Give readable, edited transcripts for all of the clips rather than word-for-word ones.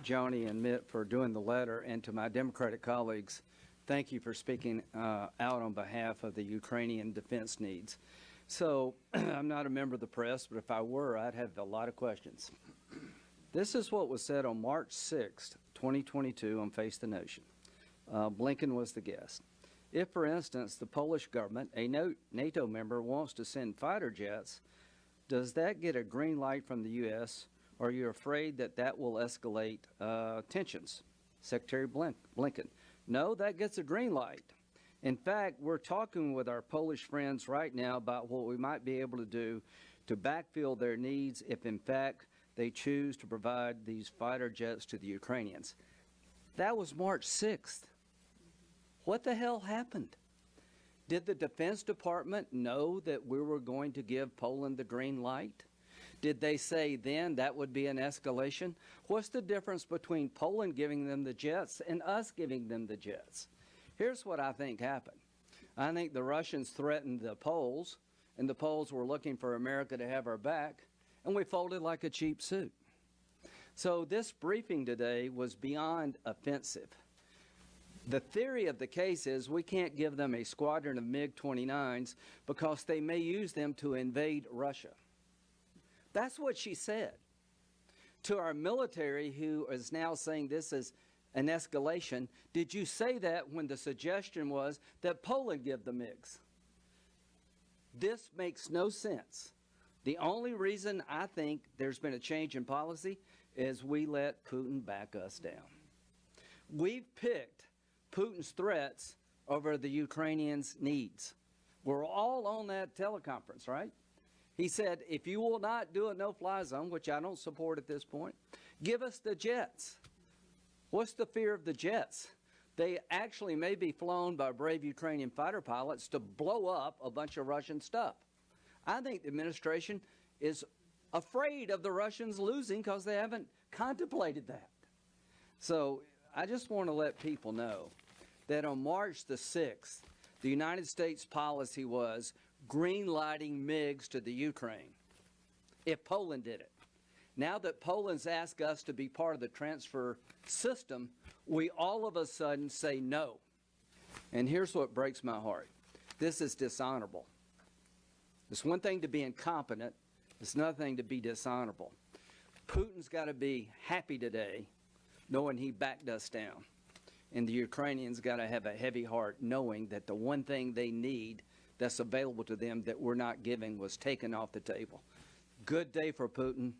Joni and Mitt for doing the letter, and to my Democratic colleagues, thank you for speaking out on behalf of the Ukrainian defense needs. So I'm not a member of the press, but if I were, I'd have a lot of questions. This is what was said on March 6th, 2022 on Face the Nation. Blinken was the guest. If, for instance, the Polish government, a NATO member, wants to send fighter jets, does that get a green light from the U.S., or are you afraid that that will escalate tensions? Secretary Blinken. No, that gets a green light. In fact, we're talking with our Polish friends right now about what we might be able to do to backfill their needs if, in fact, they choose to provide these fighter jets to the Ukrainians. That was March 6th. What the hell happened? Did the Defense Department know that we were going to give Poland the green light? Did they say then that would be an escalation? What's the difference between Poland giving them the jets and us giving them the jets? Here's what I think happened. I think the Russians threatened the Poles, and the Poles were looking for America to have our back, and we folded like a cheap suit. So this briefing today was beyond offensive. The theory of the case is we can't give them a squadron of MiG-29s because they may use them to invade Russia. That's what she said. To our military, who is now saying this is an escalation, did you say that when the suggestion was that Poland give the MiGs? This makes no sense. The only reason I think there's been a change in policy is we let Putin back us down. We've picked Putin's threats over the Ukrainians' needs. We're all on that teleconference, right? He said, if you will not do a no-fly zone, which I don't support at this point, give us the jets. What's the fear of the jets? They actually may be flown by brave Ukrainian fighter pilots to blow up a bunch of Russian stuff. I think the administration is afraid of the Russians losing because they haven't contemplated that. So I just want to let people know that on March the 6th, the United States policy was green lighting MiGs to the Ukraine if Poland did it. Now that Poland's asked us to be part of the transfer system, we all of a sudden say no. And here's what breaks my heart. This is dishonorable. It's one thing to be incompetent. It's another thing to be dishonorable. Putin's got to be happy today knowing he backed us down. And the Ukrainians got to have a heavy heart knowing that the one thing they need that's available to them that we're not giving was taken off the table. Good day for Putin,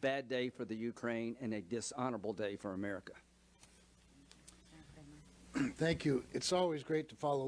bad day for the Ukraine, and a dishonorable day for America. Thank you. It's always great to follow